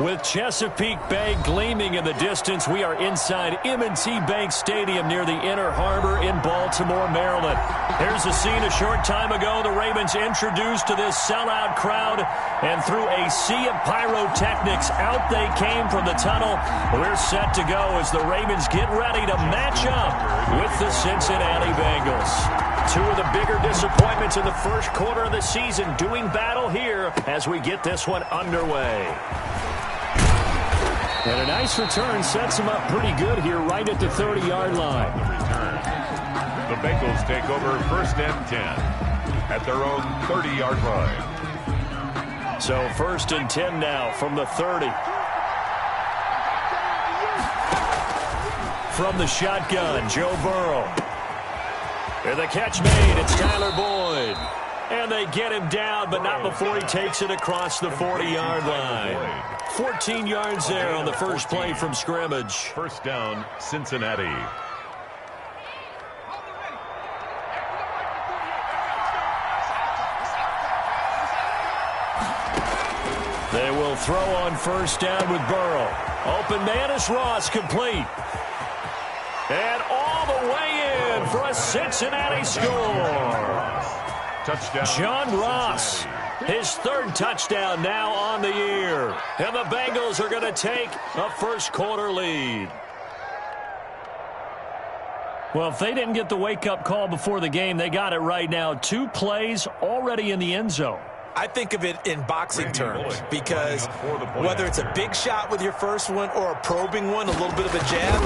With Chesapeake Bay gleaming in the distance, we are inside M&T Bank Stadium near the Inner Harbor in Baltimore, Maryland. Here's a scene a short time ago. The Ravens introduced to this sellout crowd, and through a sea of pyrotechnics, out they came from the tunnel. We're set to go as the Ravens get ready to match up with the Cincinnati Bengals. Two of the bigger disappointments in the first quarter of the season doing battle here as we get this one underway. And a nice return sets them up pretty good here right at the 30-yard line. The Bengals take over 1st and 10 at their own 30-yard line. So 1st and 10 now from the 30. From the shotgun, Joe Burrow. And the catch made. It's Tyler Boyd. And they get him down, but not before he takes it across the 40-yard line. 14 yards there on the first play from scrimmage. First down, Cincinnati. They will throw on first down with Burrow. Open man is Ross, complete. And all the way in for a Cincinnati score. Touchdown, John Ross, his 3rd touchdown now on the year. And the Bengals are going to take a first quarter lead. Well, if they didn't get the wake-up call before the game, they got it right now. 2 plays already in the end zone. I think of it in boxing terms because whether it's a big shot with your first one or a probing one, a little bit of a jab,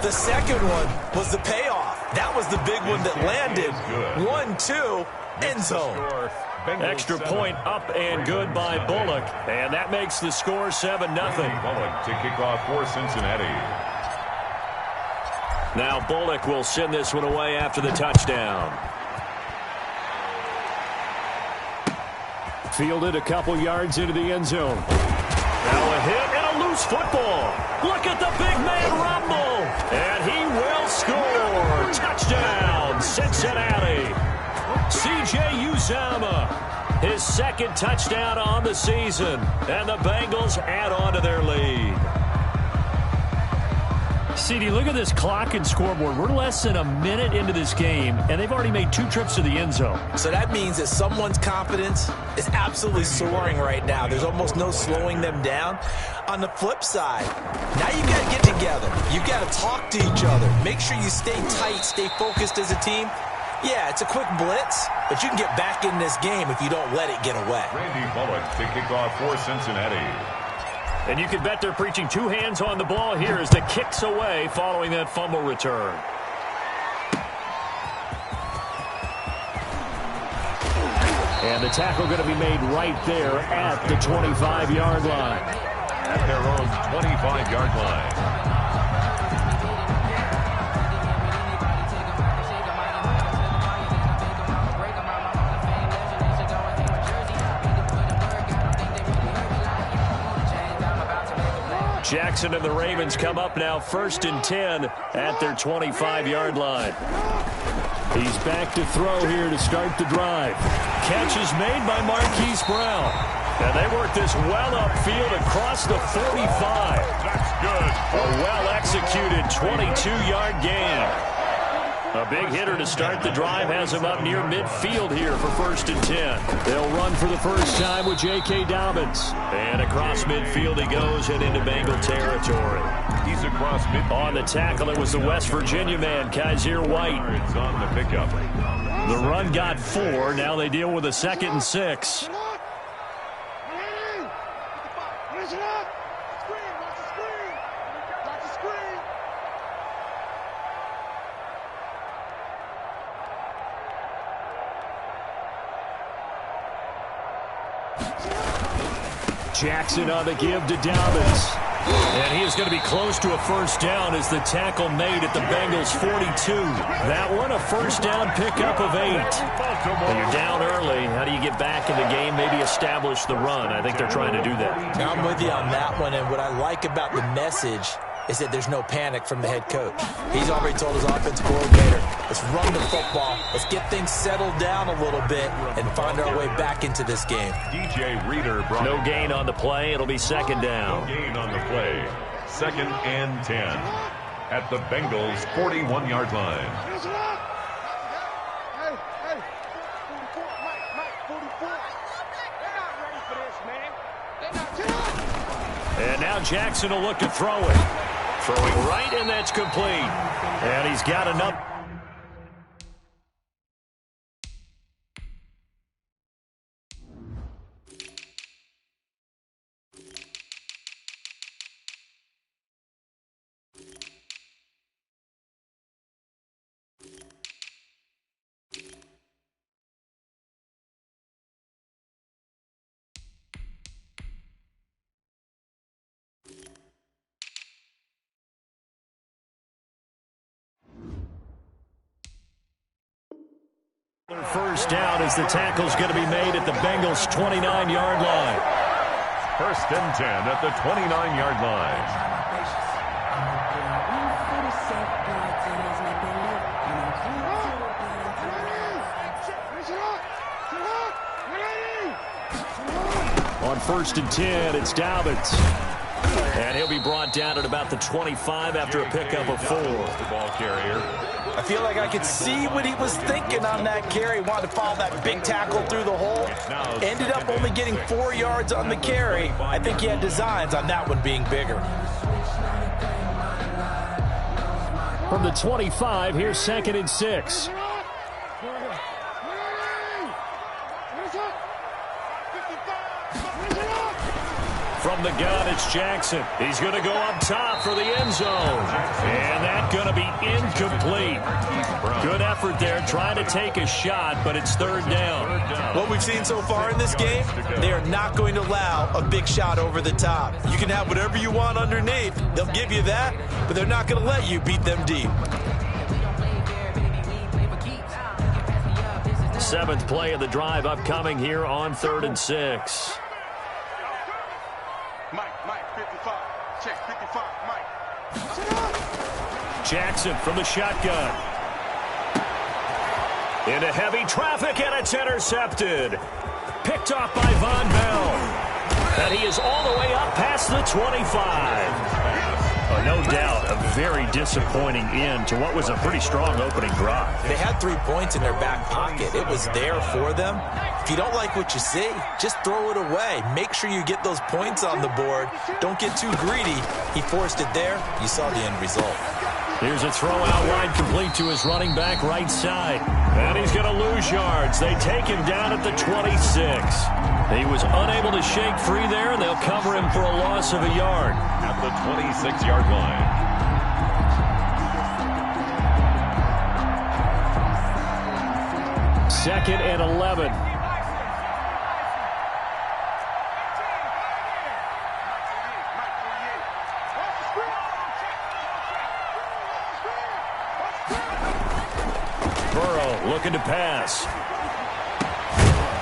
the second one was the payoff. That was the big one that landed. 1-2, end zone. Extra point up and good by Bullock. And that makes the score 7-0. Bullock to kick off for Cincinnati. Now Bullock will send this one away after the touchdown. Fielded a couple yards into the end zone. Now a hit and a loose football. Look at the big man rumble. And he will score. Touchdown, Cincinnati. C.J. Uzomah, his 2nd touchdown on the season. And the Bengals add on to their lead. CD, look at this clock and scoreboard. We're less than a minute into this game, and they've already made 2 trips to the end zone. So that means that someone's confidence is absolutely soaring right now. There's almost no slowing them down. On the flip side, now you got to get together. You got to talk to each other. Make sure you stay tight, stay focused as a team. Yeah, it's a quick blitz, but you can get back in this game if you don't let it get away. Randy Bullock to kick off for Cincinnati. And you can bet they're preaching 2 hands on the ball here as the kick's away following that fumble return. And the tackle going to be made right there at the 25-yard line. At their own 25-yard line. Jackson and the Ravens come up now 1st and 10 at their 25-yard line. He's back to throw here to start the drive. Catch is made by Marquise Brown. And they work this well upfield across the 45. That's good. A well-executed 22-yard gain. A big hitter to start the drive has him up near midfield here for 1st and 10. They'll run for the first time with J.K. Dobbins. And across midfield he goes and into Bengal territory. He's across midfield. On the tackle, it was the West Virginia man, Kaiser White. It's on the pickup. The run got 4. Now they deal with a 2nd and 6. Jackson on the give to Dobbins. And he is going to be close to a first down as the tackle made at the Bengals 42. That one a first down pickup of 8. When you're down early, how do you get back in the game, maybe establish the run? I think they're trying to do that. I'm with you on that one, and what I like about the message is that there's no panic from the head coach. He's already told his offensive coordinator, let's run the football, let's get things settled down a little bit, and find our way back into this game. DJ Reader brought no gain on the play. It'll be second down. No gain on the play. 2nd and 10 at the Bengals' 41-yard line. And now Jackson will look to throw it. Throwing right, and that's complete. And he's got enough. First down as the tackle's going to be made at the Bengals' 29-yard line. 1st and 10 at the 29-yard line. On 1st and 10, it's Dobbins. And he'll be brought down at about the 25 after a pickup of 4. The ball carrier. I feel like I could see what he was thinking on that carry. Wanted to follow that big tackle through the hole. Ended up only getting 4 yards on the carry. I think he had designs on that one being bigger. From the 25, here's 2nd and 6. From the gun, it's Jackson. He's going to go up top for the end zone. And that's going to be incomplete. Good effort there, trying to take a shot, but it's 3rd down. What we've seen so far in this game, they are not going to allow a big shot over the top. You can have whatever you want underneath. They'll give you that, but they're not going to let you beat them deep. 7th play of the drive upcoming here on 3rd and 6. Mike, 55. Check, 55, Mike. Jackson from the shotgun. Into heavy traffic, and it's intercepted. Picked off by Von Bell. And he is all the way up past the 25. No doubt, a very disappointing end to what was a pretty strong opening drive. They had 3 points in their back pocket. It was there for them. If you don't like what you see, just throw it away. Make sure you get those points on the board. Don't get too greedy. He forced it there. You saw the end result. Here's a throw out wide, complete to his running back right side. And he's going to lose yards. They take him down at the 26. He was unable to shake free there, and they'll cover him for a loss of a yard. At the 26-yard line. Second and 11. Burrow looking to pass.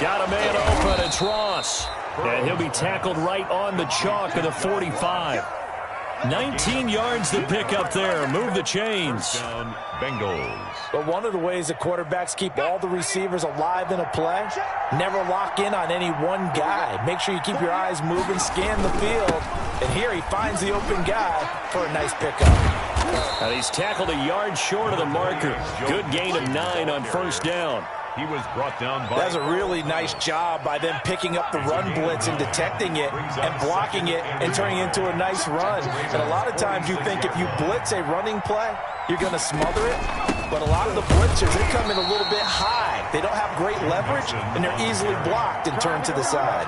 Got a man open. It's Ross. And he'll be tackled right on the chalk of the 45. 19 yards to pick up there. Move the chains. Down, Bengals. But one of the ways that quarterbacks keep all the receivers alive in a play, never lock in on any one guy. Make sure you keep your eyes moving, scan the field. And here he finds the open guy for a nice pickup. And he's tackled a yard short of the marker. Good gain of 9 on 1st down. He was brought down by... That's a really nice job by them picking up the run blitz and detecting it and blocking it and turning it into a nice run. And a lot of times you think if you blitz a running play, you're going to smother it. But a lot of the blitzers, they come in a little bit high. They don't have great leverage, and they're easily blocked and turned to the side.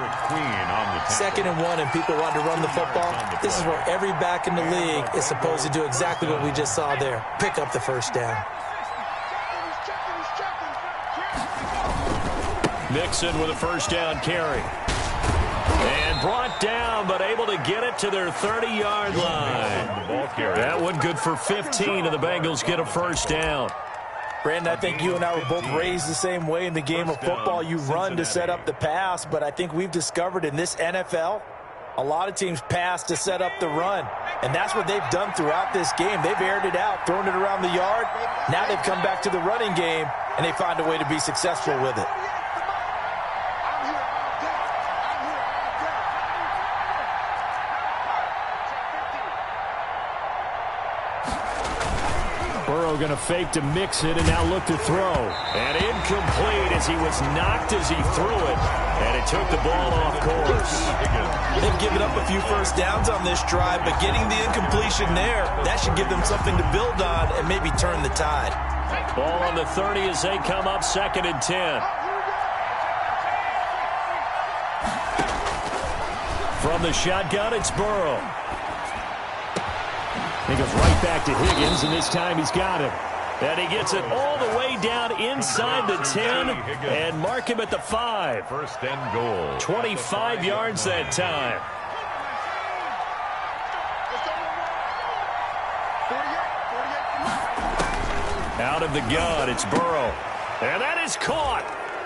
2nd and 1, and people want to run the football. This is where every back in the league is supposed to do exactly what we just saw there. Pick up the 1st down. Mixon with a 1st down carry. And brought down, but able to get it to their 30-yard line. That one good for 15, and the Bengals get a 1st down. Brandon, I think you and I were both raised the same way in the game of football. You run to set up the pass, but I think we've discovered in this NFL, A lot of teams pass to set up the run, and that's what they've done throughout this game. They've aired it out, thrown it around the yard. Now they've come back to the running game, and they find a way to be successful with it. Burrow going to fake to mix it and now look to throw. And incomplete as he was knocked as he threw it. And it took the ball off course. They've given up a few first downs on this drive, but getting the incompletion there, that should give them something to build on and maybe turn the tide. Ball on the 30 as they come up 2nd and 10. From the shotgun, it's Burrow. He goes right back to Higgins, and this time he's got him. And he gets it all the way down inside the 10 and mark him at the 5. First and goal. 25 yards that time. Out of the gun, it's Burrow. And that is caught.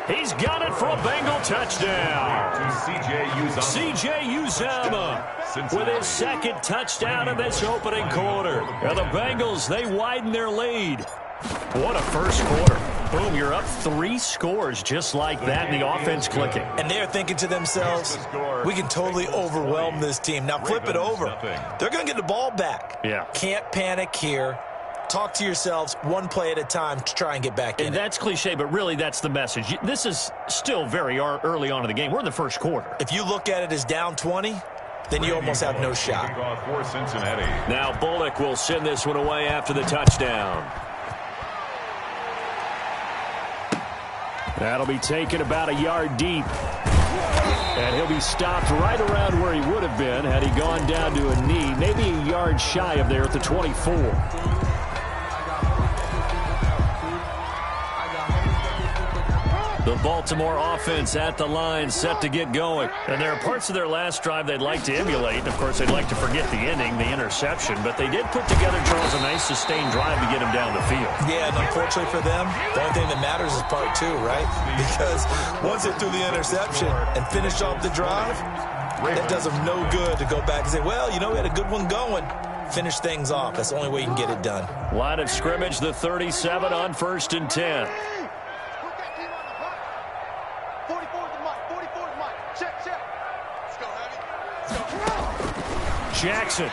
He's got it for a Bengal touchdown. C.J. Uzomah with his 2nd touchdown in this opening quarter. And the Bengals, they widen their lead. What a first quarter. Boom, you're up 3 scores just like that, and the offense clicking. And they're thinking to themselves, we can totally overwhelm this team. Now flip it over. They're going to get the ball back. Yeah. Can't panic here. Talk to yourselves one play at a time to try and get back in. And that's cliche, but really that's the message. This is still very early on in the game. We're in the first quarter. If you look at it as down 20, then you almost have no shot. Now Bullock will send this one away after the touchdown. That'll be taken about a yard deep. And he'll be stopped right around where he would have been had he gone down to a knee, maybe a yard shy of there at the 24. The Baltimore offense at the line, set to get going. And there are parts of their last drive they'd like to emulate. And, of course, they'd like to forget the ending, the interception. But they did put together, Charles, a nice sustained drive to get him down the field. Yeah, and unfortunately for them, the only thing that matters is part 2, right? Because once they threw the interception and finished off the drive, that does them no good to go back and say, well, you know, we had a good one going. Finish things off. That's the only way you can get it done. Line of scrimmage, the 37 on 1st and 10. Jackson.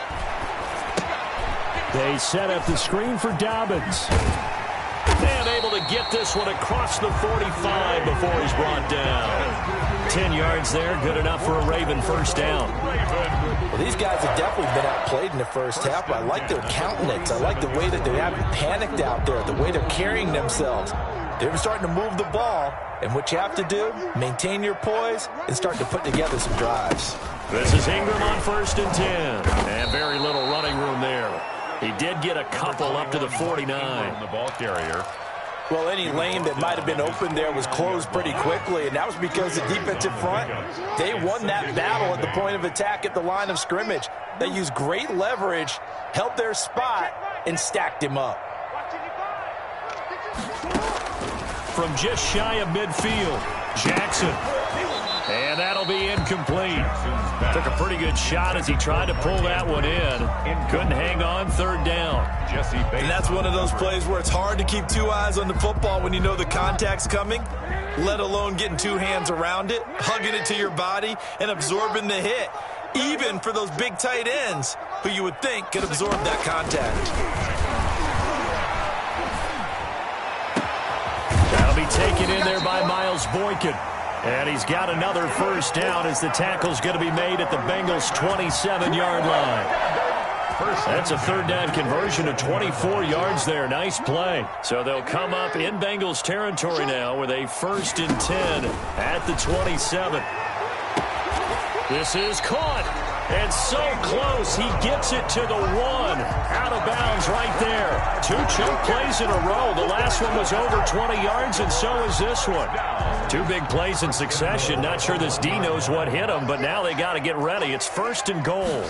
They set up the screen for Dobbins. And able to get this one across the 45 before he's brought down. 10 yards there, good enough for a Raven first down. Well, these guys have definitely been outplayed in the first half, but I like their countenance. I like the way that they haven't panicked out there, the way they're carrying themselves. They're starting to move the ball, and what you have to do, maintain your poise and start to put together some drives. This is Ingram on 1st and 10. And very little running room there. He did get a couple up to the 49. The ball carrier. Well, any lane that might have been open there was closed pretty quickly, and that was because the defensive front, they won that battle at the point of attack at the line of scrimmage. They used great leverage, held their spot, and stacked him up. From just shy of midfield, Jackson. And that'll be incomplete. Took a pretty good shot as he tried to pull that one in. Couldn't hang on, 3rd down. And that's one of those plays where it's hard to keep 2 eyes on the football when you know the contact's coming, let alone getting 2 hands around it, hugging it to your body, and absorbing the hit, even for those big tight ends who you would think could absorb that contact. That'll be taken in there by Miles Boykin. And he's got another first down as the tackle's going to be made at the Bengals' 27-yard line. That's a 3rd down conversion of 24 yards there. Nice play. So they'll come up in Bengals territory now with a 1st and 10 at the 27. This is caught. And so close, he gets it to the 1. Out of bounds right there. 2 choke plays in a row. The last one was over 20 yards, and so is this one. 2 big plays in succession. Not sure this D knows what hit him, but now they got to get ready. It's 1st and goal.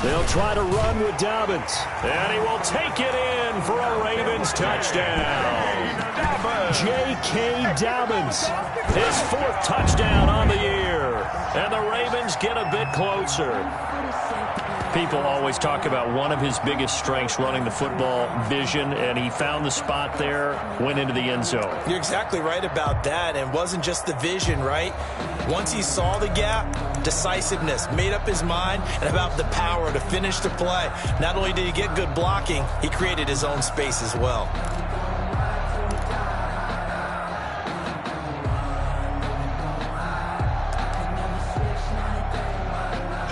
They'll try to run with Dobbins. And he will take it in for a Ravens touchdown. J.K. Dobbins. His 4th touchdown on the year. And the Ravens get a bit closer. People always talk about one of his biggest strengths running the football, vision, and he found the spot there, went into the end zone. You're exactly right about that, and it wasn't just the vision, right? Once he saw the gap, decisiveness, made up his mind, and about the power to finish the play. Not only did he get good blocking, he created his own space as well.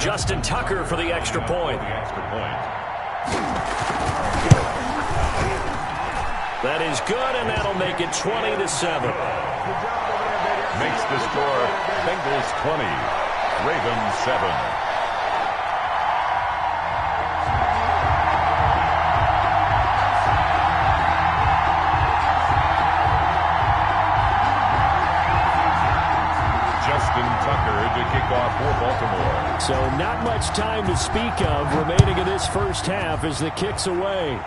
Justin Tucker for the extra point. That is good, and that'll make it 20-7. Makes the score Bengals 20, Ravens 7. To kick off for Baltimore. So not much time to speak of remaining in this first half as the kick's away.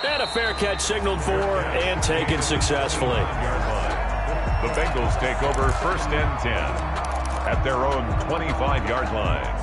And a fair catch signaled for and taken successfully. The Bengals take over 1st and 10 at their own 25-yard line.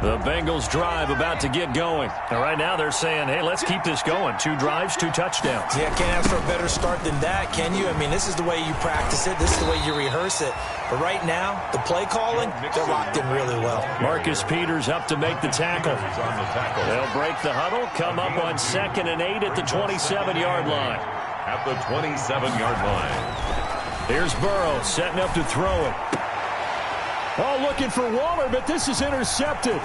The Bengals drive about to get going. And right now they're saying, hey, let's keep this going. 2 drives, 2 touchdowns. Yeah, can't ask for a better start than that, can you? I mean, this is the way you practice it. This is the way you rehearse it. But right now, the play calling, they're locked in really well. Marcus Peters up to make the tackle. They'll break the huddle, come up on 2nd and 8 at the 27-yard line. At the 27-yard line. Here's Burrow setting up to throw it. Oh, looking for Waller, but this is intercepted.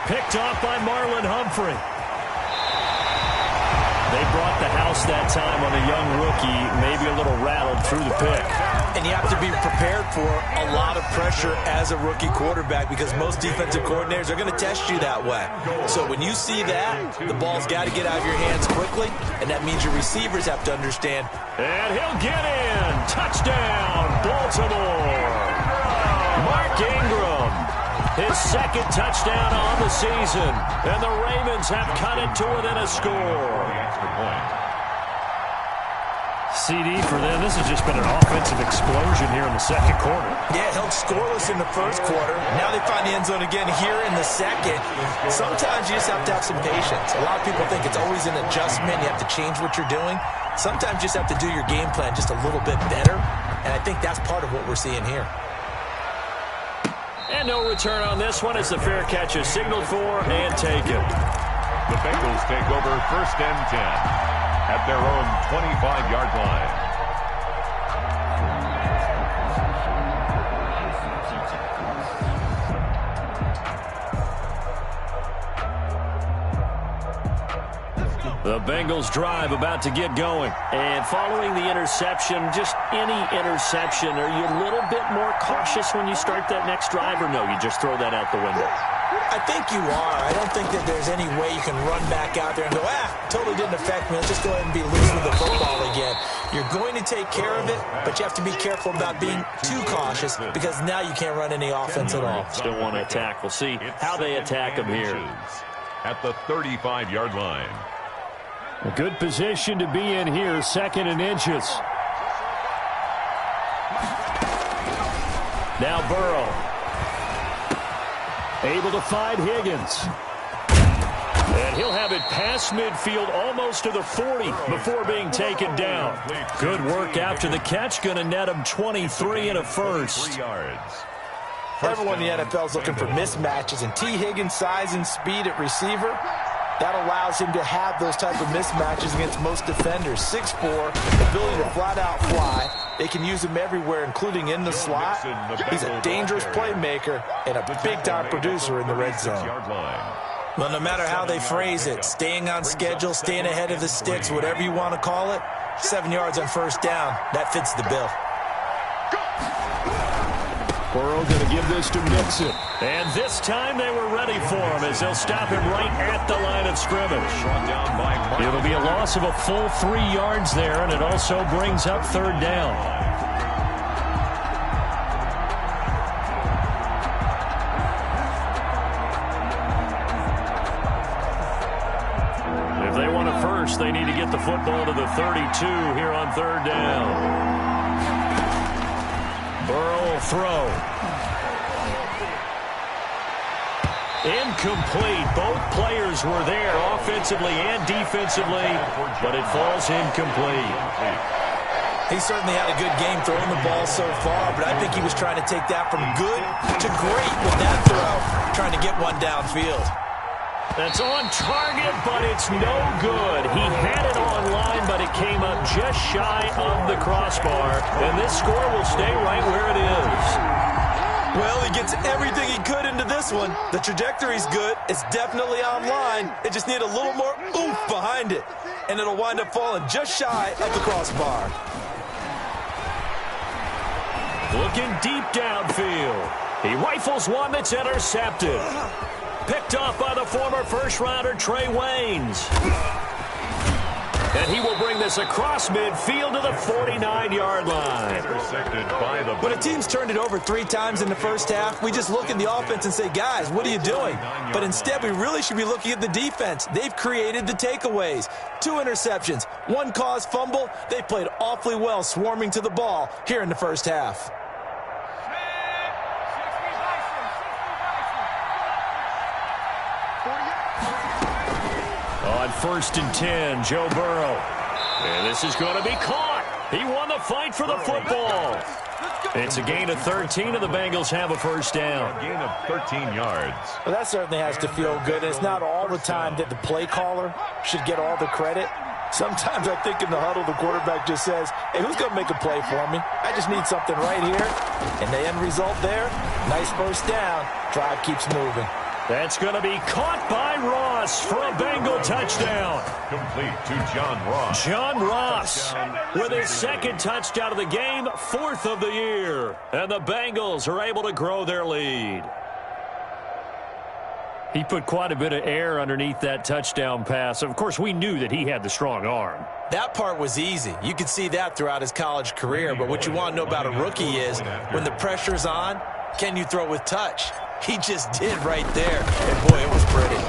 Picked off by Marlon Humphrey. They brought the house that time on a young rookie, maybe a little rattled through the pick. And you have to be prepared for a lot of pressure as a rookie quarterback because most defensive coordinators are going to test you that way. So when you see that, the ball's got to get out of your hands quickly, and that means your receivers have to understand. And he'll get in. Touchdown, Baltimore. Mark Ingram, his 2nd touchdown on the season. And the Ravens have cut it to within a score. CD for them. This has just been an offensive explosion here in the 2nd quarter. Yeah, held scoreless in the 1st quarter. Now they find the end zone again here in the 2nd. Sometimes you just have to have some patience. A lot of people think it's always an adjustment. You have to change what you're doing. Sometimes you just have to do your game plan just a little bit better. And I think that's part of what we're seeing here. And no return on this one as the fair catch is signaled for and taken. The Bengals take over 1st and 10 at their own 25-yard line. The Bengals drive about to get going. And following the interception, just any interception, are you a little bit more cautious when you start that next drive, or no, you just throw that out the window? I think you are. I don't think that there's any way you can run back out there and go, totally didn't affect me. Let's just go ahead and be loose with the football again. You're going to take care of it, but you have to be careful about being too cautious because now you can't run any offense at all. Still want to attack. We'll see how they attack them here. At the 35-yard line. A good position to be in here, 2nd and inches. Now Burrow. Able to find Higgins. And he'll have it past midfield almost to the 40 before being taken down. Good work after the catch. Going to net him 23 and a first. Everyone in the NFL is looking for mismatches, and T. Higgins' size and speed at receiver, that allows him to have those type of mismatches against most defenders. 6'4", ability to flat-out fly. They can use him everywhere, including in the slot. He's a dangerous playmaker and a big-time producer in the red zone. Well, no matter how they phrase it, staying on schedule, staying ahead of the sticks, whatever you want to call it, 7 yards on 1st down, that fits the bill. Burrow going to give this to Mixon. And this time they were ready for him as they'll stop him right at the line of scrimmage. It'll be a loss of a full 3 yards there, and it also brings up 3rd down. If they this. They need to get the football to the 32 here on third down. Burrow will throw. Incomplete. Both players were there offensively and defensively, but it falls incomplete. He certainly had a good game throwing the ball so far, but I think he was trying to take that from good to great with that throw, trying to get one downfield. That's on target, but it's no good. He had it on line, but it came up just shy of the crossbar, and this score will stay right where it is. Well, he gets everything he could into this one. The trajectory's good. It's definitely online. It just needs a little more oomph behind it, and it'll wind up falling just shy of the crossbar. Looking deep downfield. He rifles one that's intercepted. Picked off by the former first-rounder Trey Waynes. And he will bring this across midfield to the 49-yard line. Intercepted by the... When a team's turned it over 3 times in the first half, we just look at the offense and say, guys, what are you doing? But instead, we really should be looking at the defense. They've created the takeaways. 2 interceptions, 1 caused fumble. They played awfully well swarming to the ball here in the first half. On 1st and 10, Joe Burrow. And this is going to be caught. He won the fight for the football. It's a gain of 13, and the Bengals have a first down. A gain of 13 yards. Well, that certainly has to feel good. It's not all the time that the play caller should get all the credit. Sometimes I think in the huddle, the quarterback just says, hey, who's going to make a play for me? I just need something right here. And the end result there, nice first down. Drive keeps moving. That's going to be caught by Ross for a Bengal touchdown. Complete to John Ross. John Ross with his 2nd touchdown of the game, 4th of the year. And the Bengals are able to grow their lead. He put quite a bit of air underneath that touchdown pass. Of course, we knew that he had the strong arm. That part was easy. You could see that throughout his college career. But what you want to know about a rookie is when the pressure's on, can you throw with touch? He just did right there. And, boy, it was pretty.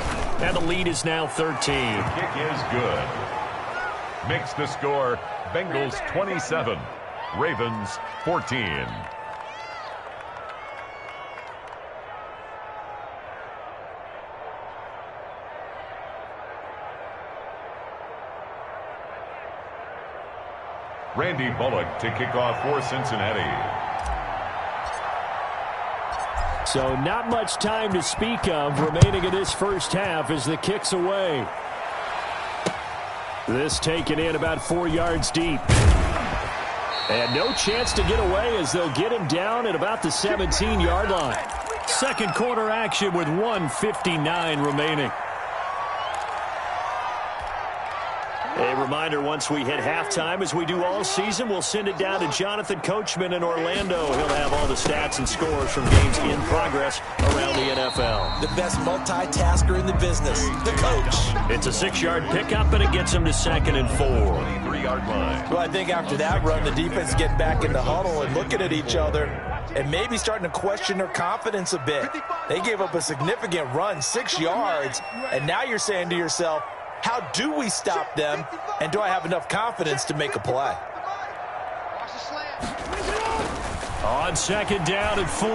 And the lead is now 13. The kick is good. Makes the score Bengals 27, Ravens 14. Randy Bullock to kick off for Cincinnati. So not much time to speak of remaining in this first half as the kick's away. This taken in about 4 yards deep. And no chance to get away as they'll get him down at about the 17-yard line. Second quarter action with 1:59 remaining. A reminder, once we hit halftime, as we do all season, we'll send it down to Jonathan Coachman in Orlando. He'll have all the stats and scores from games in progress around the NFL. The best multitasker in the business, the coach. It's a 6-yard pickup, and it gets him to 2nd and 4. 23-yard line. Well, I think after that run, the defense getting back in the huddle and looking at each other and maybe starting to question their confidence a bit. They gave up a significant run, 6 yards, and now you're saying to yourself, how do we stop them, and do I have enough confidence to make a play? On 2nd down and 4,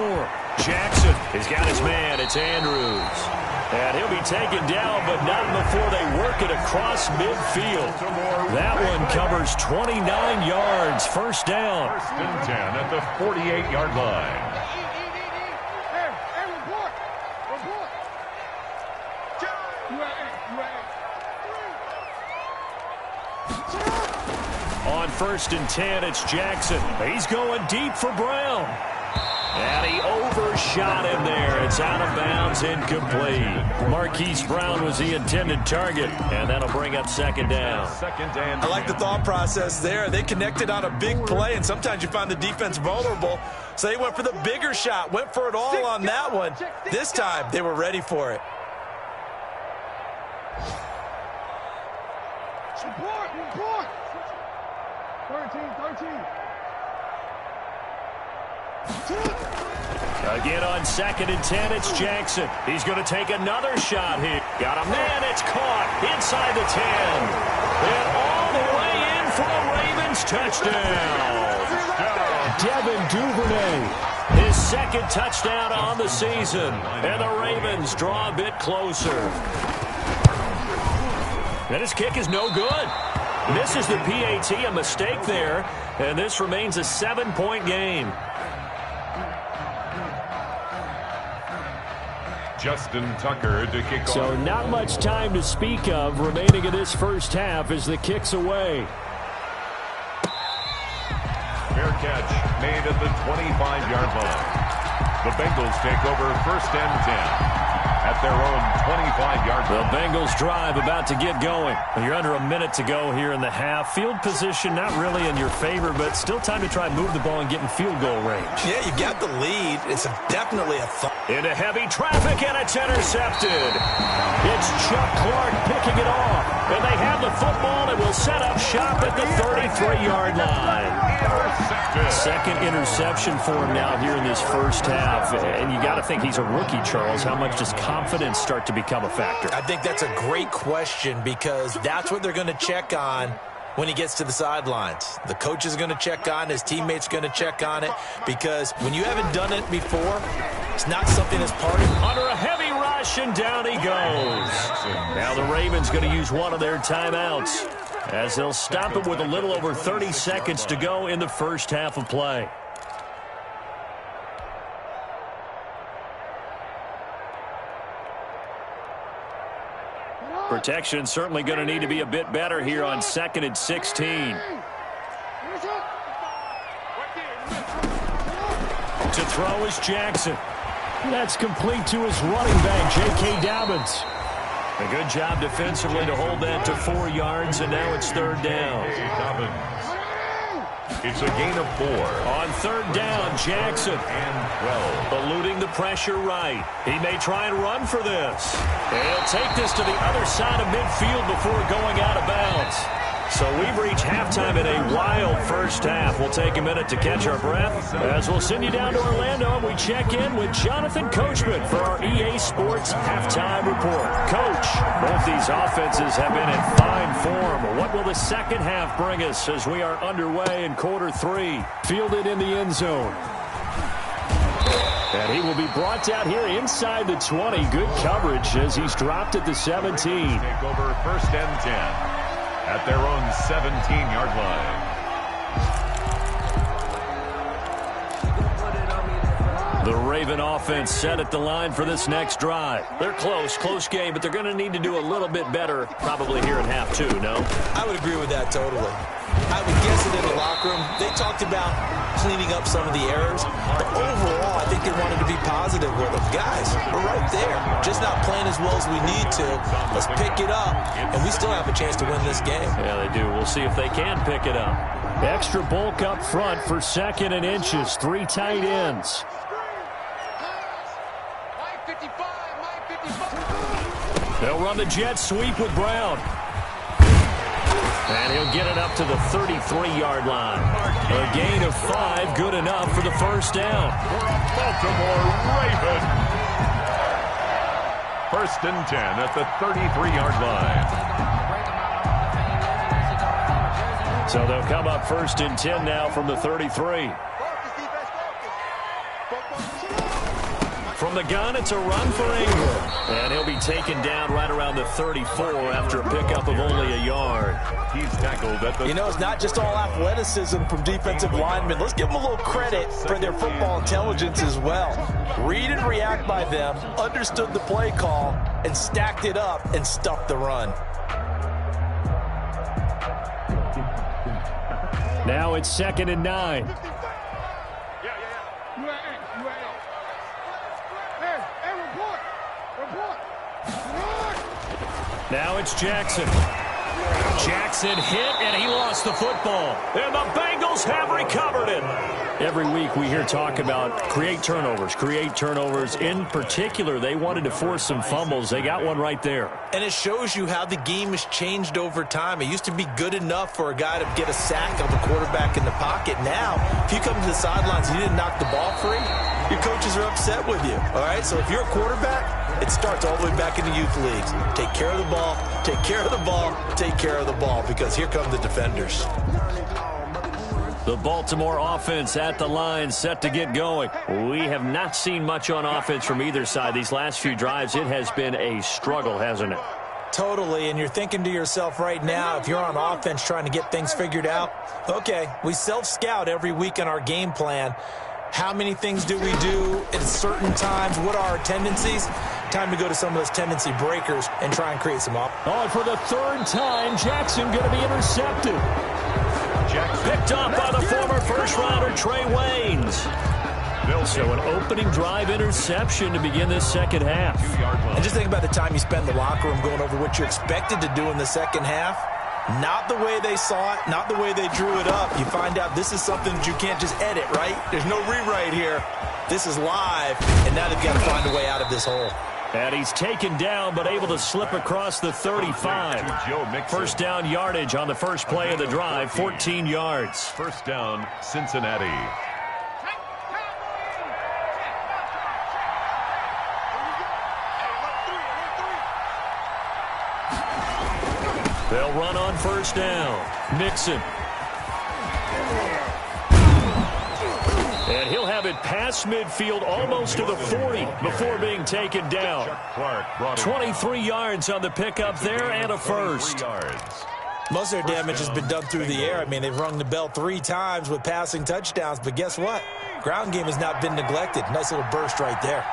Jackson has got his man. It's Andrews. And he'll be taken down, but not before they work it across midfield. That one covers 29 yards. First down. 1st and 10 at the 48-yard line. On 1st and 10, it's Jackson. He's going deep for Brown. And he overshot him there. It's out of bounds, incomplete. Marquise Brown was the intended target, and that'll bring up 2nd down. I like the thought process there. They connected on a big play, and sometimes you find the defense vulnerable. So they went for the bigger shot, went for it all on that one. This time, they were ready for it. Support! 13. Again on 2nd and 10, it's Jackson. He's going to take another shot here. Got a man, it's caught inside the 10. And all the way in for a Ravens touchdown. Devin Duvernay, his second touchdown on the season. And the Ravens draw a bit closer. And his kick is no good. Misses the PAT, a mistake there. And this remains a 7-point game. Justin Tucker to kick off. So not much time to speak of remaining in this first half as the kick's away. Fair catch made at the 25-yard line. The Bengals take over first and 10 at their own 25-yard line. The Bengals drive about to get going. You're under a minute to go here in the half. Field position not really in your favor, but still time to try and move the ball and get in field goal range. Yeah, you got the lead. It's definitely a into heavy traffic, and it's intercepted. It's Chuck Clark picking it off. And they have the football and will set up shop at the 33-yard line. Second interception for him now here in this first half. And you got to think he's a rookie, Charles. How much does confidence start to become a factor? I think that's a great question because that's what they're going to check on when he gets to the sidelines. The coach is going to check on it. His teammates going to check on it because when you haven't done it before, it's not something that's part of it. Under a heavy rush, and down he goes. Now the Ravens going to use one of their timeouts as they'll stop it with a little over 30 seconds to go in the first half of play. Protection certainly going to need to be a bit better here on 2nd and 16. To throw is Jackson. That's complete to his running back, J.K. Dobbins. A good job defensively to hold that to 4 yards, and now it's third down. It's a gain of 4. On third down, Jackson. And 12. Eluding the pressure right. He may try and run for this. And he'll take this to the other side of midfield before going out of bounds. So we've reached halftime in a wild first half. We'll take a minute to catch our breath as we'll send you down to Orlando and we check in with Jonathan Coachman for our EA Sports Halftime Report. Coach, both these offenses have been in fine form. What will the second half bring us as we are underway in quarter 3? Fielded in the end zone. And he will be brought down here inside the 20. Good coverage as he's dropped at the 17. Take over first and 10. At their own 17-yard line. The Raven offense set at the line for this next drive. They're close game, but they're going to need to do a little bit better probably here in half 2, no? I would agree with that totally. I would guess that in the locker room, they talked about cleaning up some of the errors, but overall, I think they wanted to be positive with them. Guys, we're right there. Just not playing as well as we need to. Let's pick it up, and we still have a chance to win this game. Yeah, they do. We'll see if they can pick it up. Extra bulk up front for 2nd and inches. 3 tight ends. They'll run the jet sweep with Brown. And he'll get it up to the 33-yard line. A gain of 5, good enough for the first down. Baltimore Raven. First and 10 at the 33-yard line. So they'll come up first and 10 now from the 33. From the gun, it's a run for Ingram. And he'll be taken down right around the 34 after a pickup of only a yard. He's tackled at the... You know, it's not just all athleticism from defensive linemen. Let's give them a little credit for their football intelligence as well. Read and react by them, understood the play call, and stacked it up and stuffed the run. Now it's 2nd and 9. Now it's Jackson. Jackson hit, and he lost the football. And the Bengals have recovered it. Every week we hear talk about create turnovers. In particular, they wanted to force some fumbles. They got one right there. And it shows you how the game has changed over time. It used to be good enough for a guy to get a sack of the quarterback in the pocket. Now, if you come to the sidelines and you didn't knock the ball free, your coaches are upset with you. All right, so if you're a quarterback, It starts all the way back in the youth leagues. Take care of the ball, take care of the ball, take care of the ball, because here come the defenders. The Baltimore offense at the line, set to get going. We have not seen much on offense from either side. These last few drives, it has been a struggle, hasn't it? Totally, and you're thinking to yourself right now, if you're on offense trying to get things figured out, okay, we self-scout every week on our game plan. How many things do we do at certain times? What are our tendencies? Time to go to some of those tendency breakers and try and create some up. Oh, and for the third time, Jackson going to be intercepted. Jackson picked up by the former first-rounder Trey Waynes. So an opening drive interception to begin this second half. And just think about the time you spend in the locker room going over what you're expected to do in the second half. Not the way they saw it, not the way they drew it up. You find out this is something that you can't just edit, right? There's no rewrite here. This is live, and now they've got to find a way out of this hole. And he's taken down, but able to slip across the 35. First down yardage on the first play of the drive, 14 yards. First down, Cincinnati. They'll run on first down. Mixon. And he'll have it past midfield almost to the 40 before being taken down. 23 yards on the pickup there and a first. Most of their damage has been done through the air. I mean, they've rung the bell 3 times with passing touchdowns, but guess what? Ground game has not been neglected. Nice little burst right there.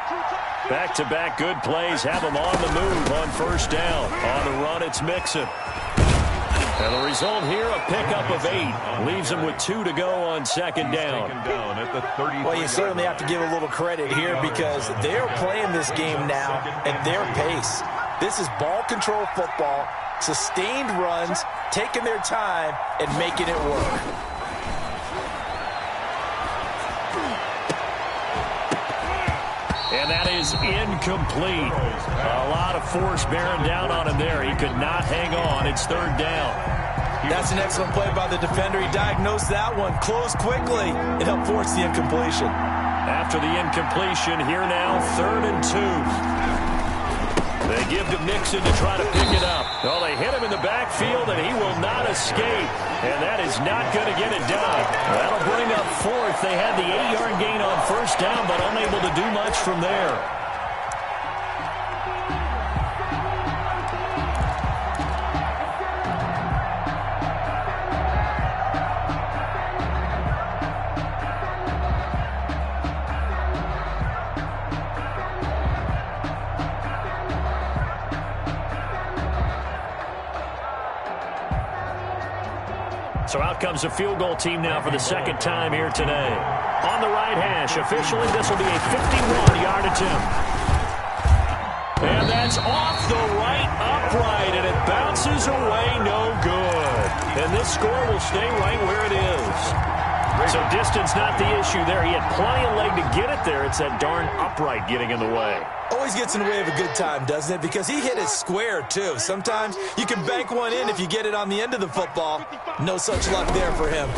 Back-to-back good plays have them on the move on first down. On the run, it's Mixon. And the result here, a pickup of 8. Leaves them with 2 to go on second down. Well, you certainly have to give a little credit here because they're playing this game now at their pace. This is ball control football, sustained runs, taking their time, and making it work. And that is incomplete. A lot of force bearing down on him there. He could not hang on. It's third down. That's an excellent play by the defender. He diagnosed that one, closed quickly, and helped force the incompletion. After the incompletion, here now, 3rd and 2. They give to Mixon to try to pick it up. Well, they hit him in the backfield, and he will not escape. And that is not going to get it done. That'll bring up 4th. They had the 8-yard gain on first down, but unable to do much from there. So out comes a field goal team now for the second time here today. On the right hash, officially this will be a 51-yard attempt. And that's off the right upright, and it bounces away no good. And this score will stay right where it is. So distance not the issue there. He had plenty of leg to get it there. It's that darn upright getting in the way. Always gets in the way of a good time, doesn't it? Because he hit it square, too. Sometimes you can bank one in if you get it on the end of the football. No such luck there for him.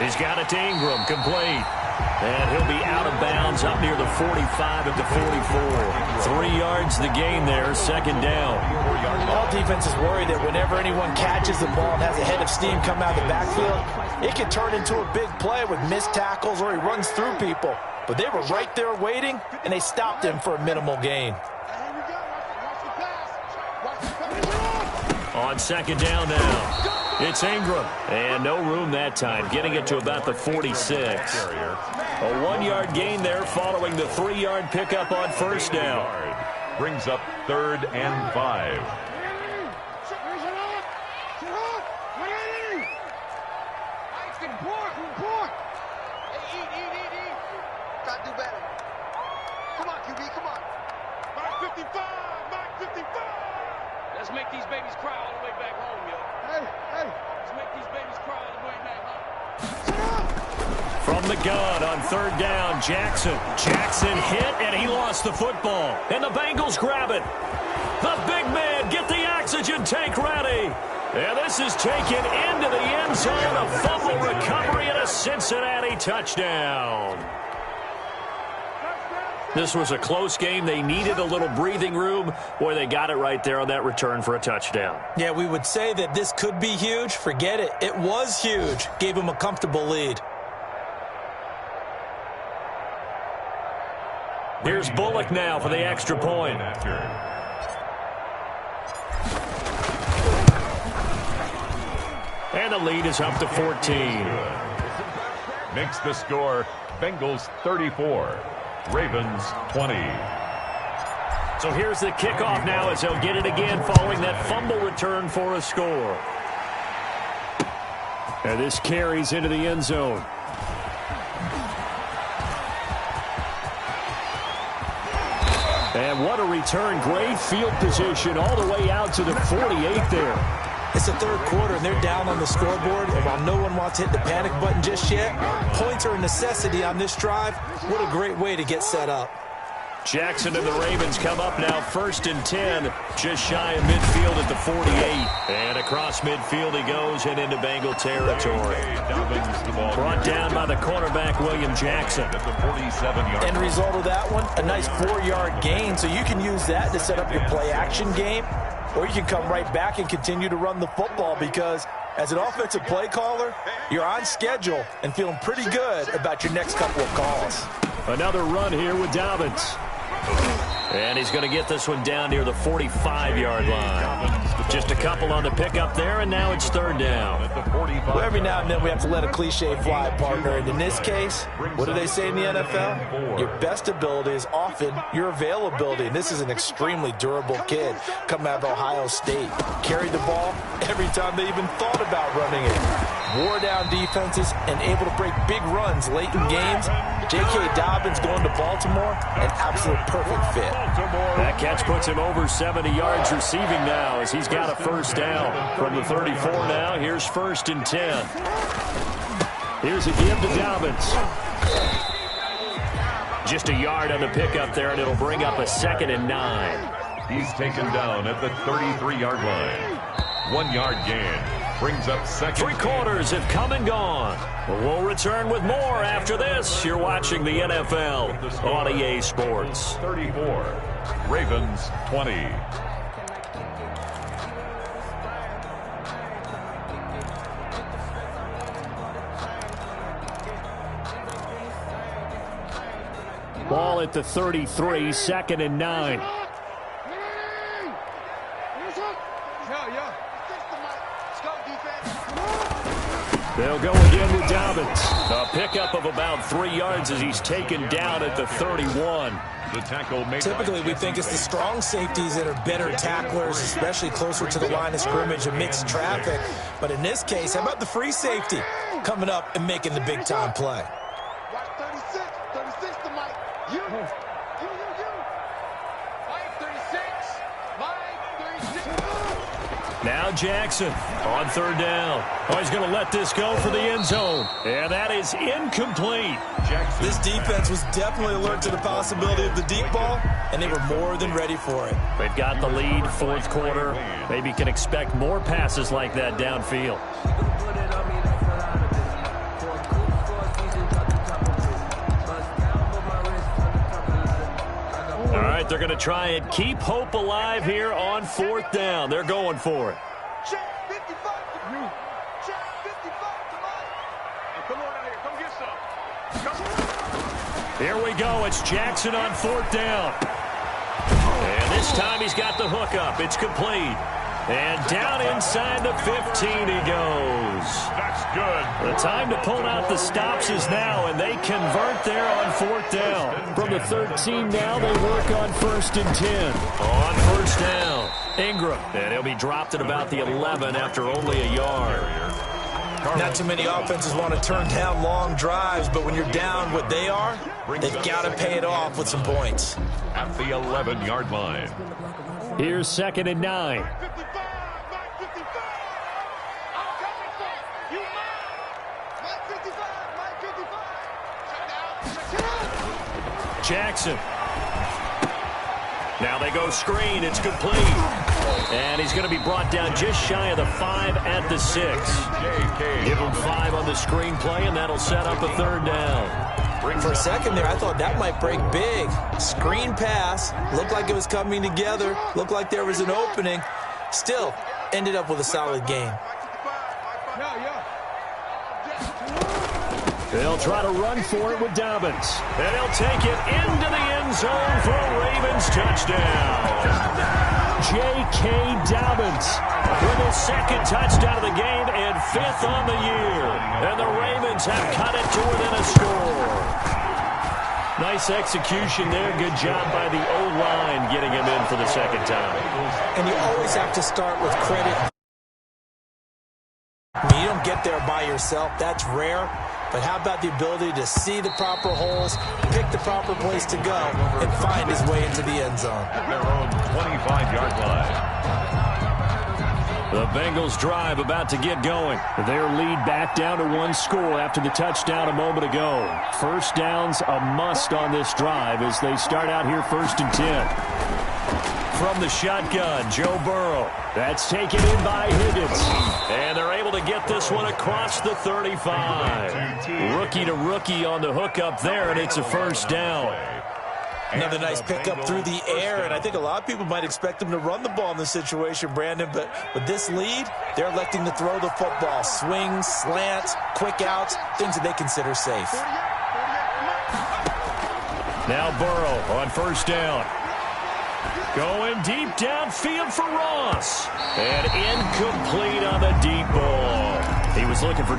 He's got it to Ingram, complete. And he'll be out of bounds up near the 45 at the 44. 3 yards the gain there, second down. All defense is worried that whenever anyone catches the ball and has a head of steam come out of the backfield, it can turn into a big play with missed tackles or he runs through people. But they were right there waiting, and they stopped him for a minimal gain. On second down now. It's Ingram. And no room that time, getting it to about the 46. A 1-yard gain there following the 3-yard pickup on first down. Brings up 3rd and 5. Gotta do better. Come on, QB, come on. Mark 55, Mark 55. Let's make these babies cry all the way back home, yo. Hey. Let's make these babies cry all the way back home. From the gun on third down, Jackson. Jackson hit, and he lost the football. And the Bengals grab it. The big man, get the oxygen tank ready. And this is taken into the end zone. A fumble recovery and a Cincinnati touchdown. This was a close game. They needed a little breathing room. Boy, they got it right there on that return for a touchdown. Yeah, we would say that this could be huge. Forget it. It was huge. Gave them a comfortable lead. Here's Bullock now for the extra point. And the lead is up to 14. Makes the score Bengals 34, Ravens 20. So here's the kickoff now as they'll get it again following that fumble return for a score. And this carries into the end zone. And what a return. Great field position all the way out to the 48 there. It's the third quarter, and they're down on the scoreboard. And while no one wants to hit the panic button just yet, points are a necessity on this drive. What a great way to get set up. Jackson and the Ravens come up now 1st and 10, just shy of midfield at the 48. And across midfield he goes and into Bengal territory. Brought down by the cornerback, William Jackson. At the 47-yard. End result of that one, a nice 4-yard gain. So you can use that to set up your play-action game, or you can come right back and continue to run the football because as an offensive play caller, you're on schedule and feeling pretty good about your next couple of calls. Another run here with Dobbins. And he's going to get this one down near the 45-yard line. Just a couple on the pickup there, and now it's 3rd down. Well, every now and then we have to let a cliche fly, partner. And in this case, what do they say in the NFL? Your best ability is often your availability. And this is an extremely durable kid coming out of Ohio State. Carried the ball every time they even thought about running it. Wore down defenses and able to break big runs late in games. J.K. Dobbins going to Baltimore, an absolute perfect fit. That catch puts him over 70 yards receiving now as he's got a 1st down. From the 34 now, here's 1st and 10. Here's a give to Dobbins. Just a yard on the pickup there, and it'll bring up a 2nd and 9. He's taken down at the 33-yard line. 1-yard gain. Brings up 2nd. 3 quarters have come and gone. We'll return with more after this. You're watching the NFL on EA Sports. 34, Ravens 20. Ball at the 33, 2nd and 9. They'll go again with Dobbins. A pickup of about 3 yards as he's taken down at the 31. The tackle made. Typically, we think it's the strong safeties that are better tacklers, especially closer to the line of scrimmage amidst traffic. But in this case, how about the free safety coming up and making the big-time play? Watch 36. 36 to Mike. You. Mike 36. Mike 36. Now Jackson on 3rd down. Oh, he's going to let this go for the end zone. And that is incomplete. Jackson. This defense was definitely alert to the possibility of the deep ball, and they were more than ready for it. They've got the lead, 4th quarter. Maybe can expect more passes like that downfield. All right, they're going to try and keep hope alive here on 4th down. They're going for it. Check 55 to you. Check 55 to Mike. Hey, come on out here. Come get some. Come. Here we go. It's Jackson on 4th down. And this time he's got the hook up. It's complete. And down inside the 15 he goes. That's good. The time to pull out the stops is now, and they convert there on 4th down. From the 13 now, they work on 1st and 10. On 1st down, Ingram. And he'll be dropped at about the 11 after only a yard. Not too many offenses want to turn down long drives, but when you're down what they are, they've got to pay it off with some points. At the 11-yard line. Here's 2nd and 9. Mike 55. Mike 55. I'm coming for you, Mike. Mike 55. Mike 55. Check down. Jackson. Now they go screen. It's complete. And he's going to be brought down just shy of the 5 at the 6. Give him 5 on the the screen play, and that'll set up a third down. For a second there, I thought that might break big. Screen pass. Looked like it was coming together. Looked like there was an opening. Still, ended up with a solid gain. They'll try to run for it with Dobbins. And he'll take it into the end zone for a Ravens touchdown. J.K. Dobbins with his second touchdown of the game and fifth on the year. And the Ravens have cut it to within a score. Nice execution there. Good job by the O-line getting him in for the second time. And you always have to start with credit. I mean, you don't get there by yourself. That's rare. But how about the ability to see the proper holes, pick the proper place to go, and find his way into the end zone? At their own 25-yard line. The Bengals drive about to get going. Their lead back down to one score after the touchdown a moment ago. First down's a must on this drive as they start out here 1st and 10. From the shotgun, Joe Burrow. That's taken in by Higgins. And they're able to get this one across the 35. Rookie to rookie on the hook up there, and it's a first down. Another nice pickup through the air, and I think a lot of people might expect them to run the ball in this situation, Brandon, but with this lead, they're electing to throw the football. Swings, slants, quick outs, things that they consider safe. Now Burrow on first down. Going deep downfield for Ross. And incomplete on the deep ball. He was looking for...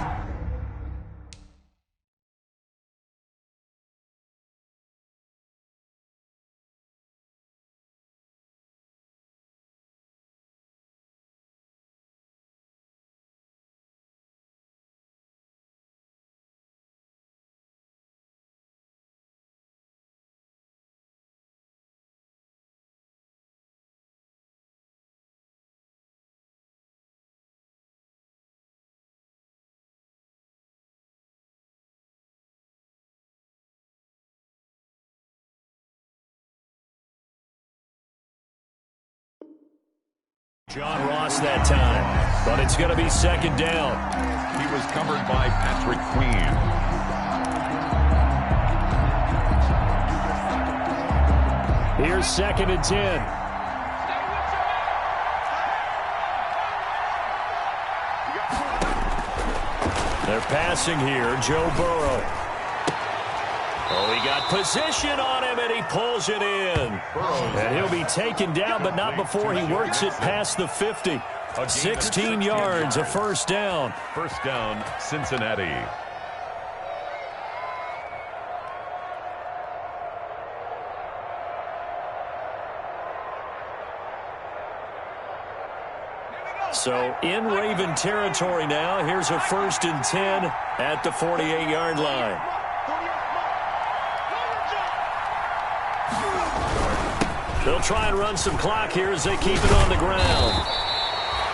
John Ross that time, but it's going to be second down. He was covered by Patrick Queen. Here's 2nd and 10. They're passing here, Joe Burrow. Oh, he got position on him, and he pulls it in. And he'll be taken down, but not before he works it past the 50. 16 yards, a first down. First down, Cincinnati. So in Raven territory now. Here's a 1st and 10 at the 48-yard line. They'll try and run some clock here as they keep it on the ground.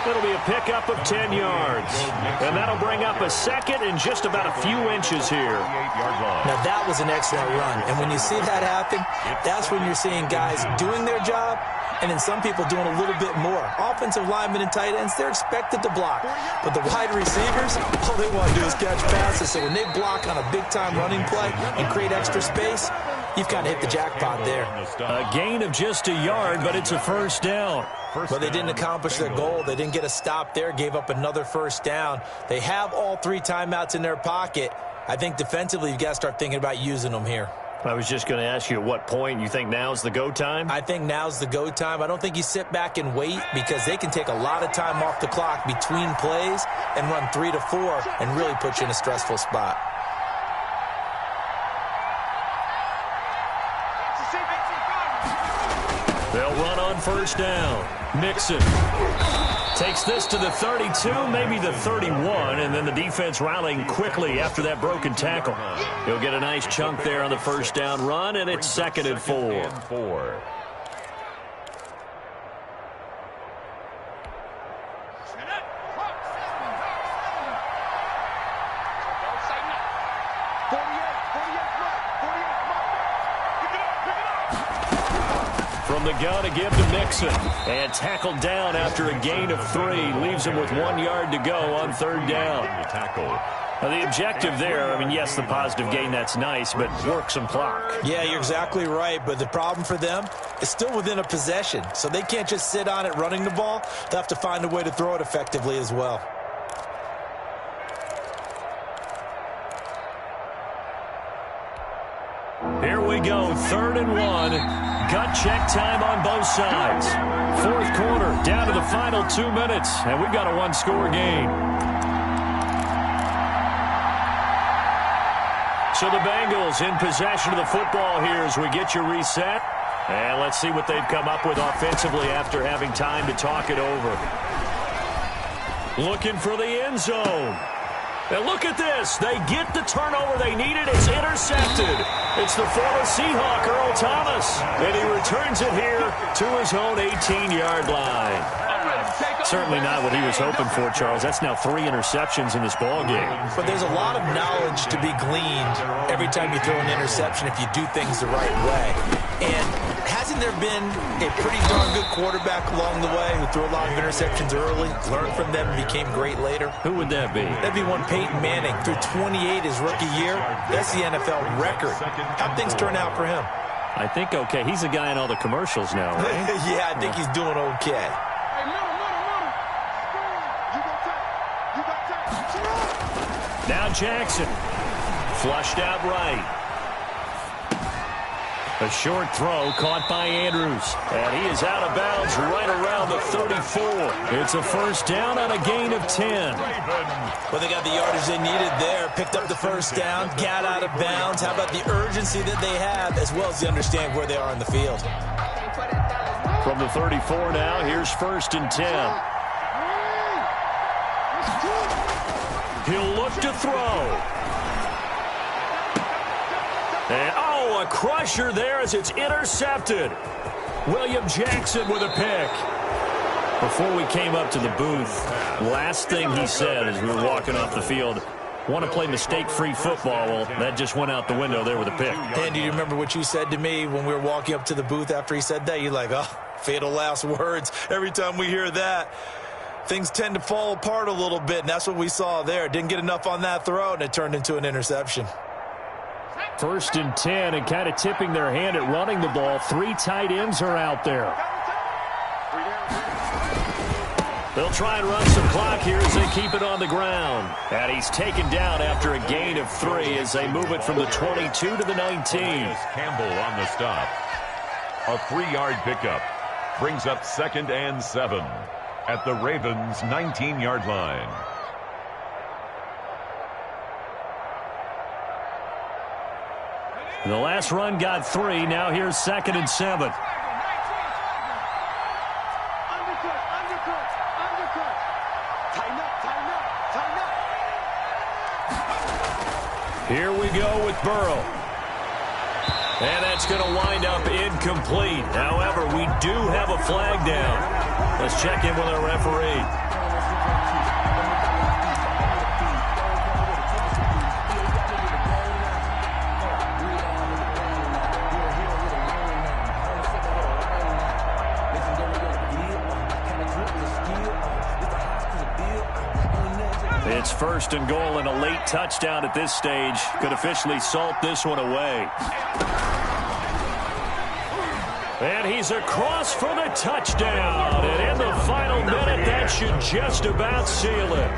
It'll be a pickup of 10 yards. And that'll bring up a second and just about a few inches here. Now, that was an excellent run. And when you see that happen, that's when you're seeing guys doing their job and then some people doing a little bit more. Offensive linemen and tight ends, they're expected to block. But the wide receivers, all they want to do is catch passes. So when they block on a big-time running play and create extra space, you've kind of hit the jackpot there. A gain of just a yard, but it's a first down. But they didn't accomplish their goal. They didn't get a stop there, gave up another first down. They have all 3 timeouts in their pocket. I think defensively you've got to start thinking about using them here. I was just going to ask you at what point you think now's the go time? I think now's the go time. I don't think you sit back and wait because they can take a lot of time off the clock between plays and run 3 to 4 and really put you in a stressful spot. They'll run on first down. Mixon takes this to the 32, maybe the 31, and then the defense rallying quickly after that broken tackle. He'll get a nice chunk there on the first down run, and it's 2nd and 4. From the gun to give to Mixon. And tackled down after a gain of 3. Leaves him with 1 yard to go on third down. Tackle. The objective there, I mean, yes, the positive gain, that's nice, but work some clock. Yeah, you're exactly right, but the problem for them is still within a possession, so they can't just sit on it running the ball. They'll have to find a way to throw it effectively as well. Here we go, 3rd and 1. Gut check time on both sides. 4th quarter, down to the final 2 minutes, and we've got a one-score game. So the Bengals in possession of the football here as we get you reset. And let's see what they've come up with offensively after having time to talk it over. Looking for the end zone. And look at this. They get the turnover they needed. It's intercepted. It's the former Seahawk, Earl Thomas. And he returns it here to his own 18-yard line. Certainly not what he was hoping for, Charles. That's now 3 interceptions in this ballgame. But there's a lot of knowledge to be gleaned every time you throw an interception if you do things the right way. And hasn't there been a pretty darn good quarterback along the way who threw a lot of interceptions early, learned from them, and became great later? Who would that be? That'd be one Peyton Manning. Threw 28 his rookie year. That's the NFL record. How'd things turn out for him? I think okay. He's a guy in all the commercials now, right? Yeah, I think he's doing okay. Now Jackson. Flushed out right. A short throw caught by Andrews. And he is out of bounds right around the 34. It's a first down on a gain of 10. Well, they got the yardage they needed there. Picked up the first down. Got out of bounds. How about the urgency that they have as well as they understand where they are in the field? From the 34 now, here's 1st and 10. He'll look to throw. And, a crusher there as it's intercepted. William Jackson with a pick. Before we came up to the booth, last thing he said as we were walking off the field, want to play mistake-free football. Well, that just went out the window there with a pick. And do you remember what you said to me when we were walking up to the booth after he said that? You're like, oh, fatal last words. Every time we hear that, things tend to fall apart a little bit, and that's what we saw there. Didn't get enough on that throw, and it turned into an interception. 1st and 10, and kind of tipping their hand at running the ball. 3 tight ends are out there. They'll try and run some clock here as they keep it on the ground. And he's taken down after a gain of 3 as they move it from the 22 to the 19. Campbell on the stop. A 3-yard pickup brings up 2nd and 7 at the Ravens' 19-yard line. The last run got 3. Now here's 2nd and 7. Here we go with Burrow. And that's going to wind up incomplete. However, we do have a flag down. Let's check in with our referee. It's 1st and goal and a late touchdown at this stage. Could officially salt this one away. And he's across for the touchdown. And in the final minute, that should just about seal it.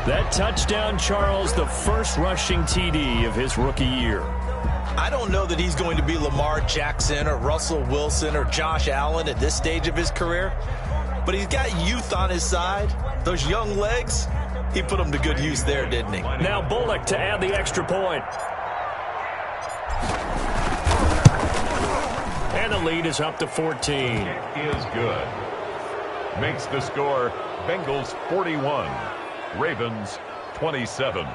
That touchdown, Charles, the first rushing TD of his rookie year. I don't know that he's going to be Lamar Jackson or Russell Wilson or Josh Allen at this stage of his career, but he's got youth on his side. Those young legs, he put them to good use there, didn't he? Now Bullock to add the extra point. And the lead is up to 14. It is good. Makes the score Bengals 41, Ravens 27.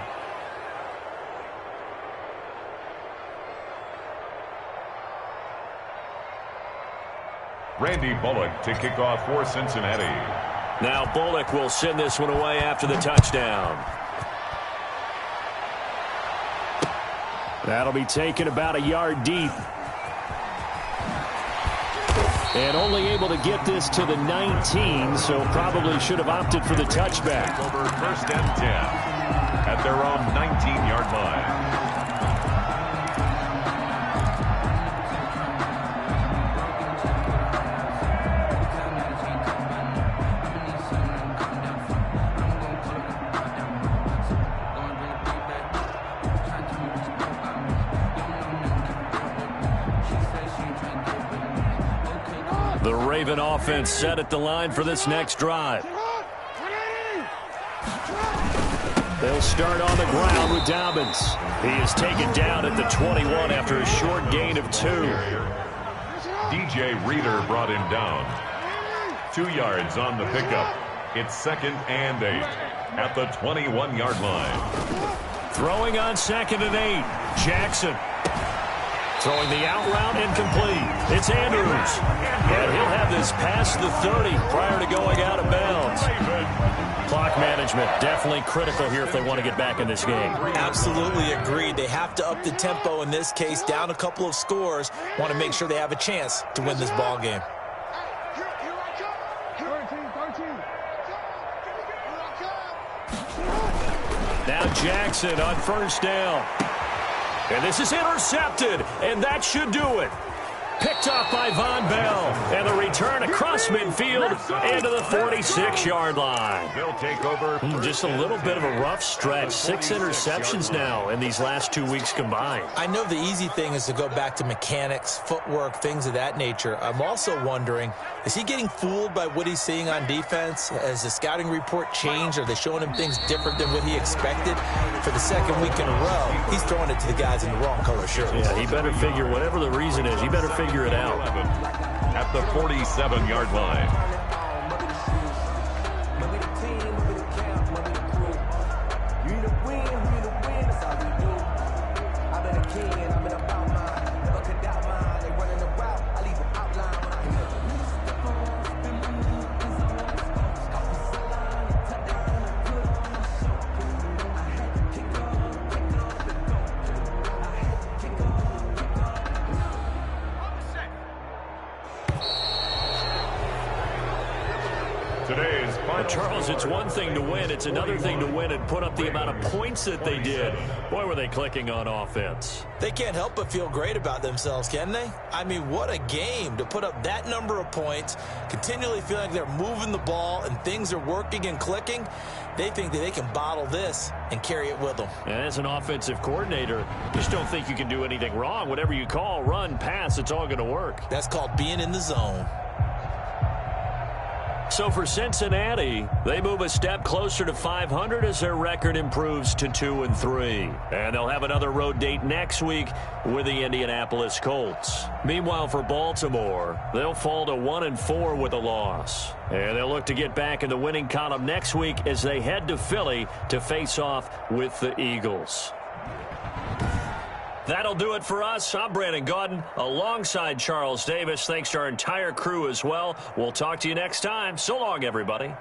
Randy Bullock to kick off for Cincinnati. Now Bullock will send this one away after the touchdown. That'll be taken about a yard deep. And only able to get this to the 19, so probably should have opted for the touchback. Over 1st and 10 at their own 19-yard line. The Raven offense set at the line for this next drive. They'll start on the ground with Dobbins. He is taken down at the 21 after a short gain of 2. DJ Reader brought him down. 2 yards on the pickup. It's 2nd and 8 at the 21-yard line. Throwing on 2nd and 8. Jackson. Throwing the out route incomplete. It's Andrews. And he'll have this past the 30 prior to going out of bounds. Clock management definitely critical here if they want to get back in this game. Absolutely agreed. They have to up the tempo in this case, down a couple of scores. Want to make sure they have a chance to win this ball game. Now Jackson on 1st down. And this is intercepted, and that should do it. Picked off by Von Bell, and the return across midfield into the 46-yard line. They'll take over. Just a little bit of a rough stretch. 6 interceptions now in these last 2 weeks combined. I know the easy thing is to go back to mechanics, footwork, things of that nature. I'm also wondering, is he getting fooled by what he's seeing on defense? Has the scouting report changed? Are they showing him things different than what he expected? For the 2nd week in a row, he's throwing it to the guys in the wrong color shirts. Yeah, he better figure, whatever the reason is, he better figure it out. At the 47-yard line. Charles, it's one thing to win. It's another thing to win and put up the amount of points that they did. Boy, were they clicking on offense. They can't help but feel great about themselves, can they? I mean, what a game to put up that number of points, continually feeling like they're moving the ball and things are working and clicking. They think that they can bottle this and carry it with them. And as an offensive coordinator, just don't think you can do anything wrong. Whatever you call, run, pass, it's all going to work. That's called being in the zone. So for Cincinnati, they move a step closer to 500 as their record improves to 2-3. And they'll have another road date next week with the Indianapolis Colts. Meanwhile, for Baltimore, they'll fall to 1-4 with a loss. And they'll look to get back in the winning column next week as they head to Philly to face off with the Eagles. That'll do it for us. I'm Brandon Gaudin alongside Charles Davis. Thanks to our entire crew as well. We'll talk to you next time. So long, everybody.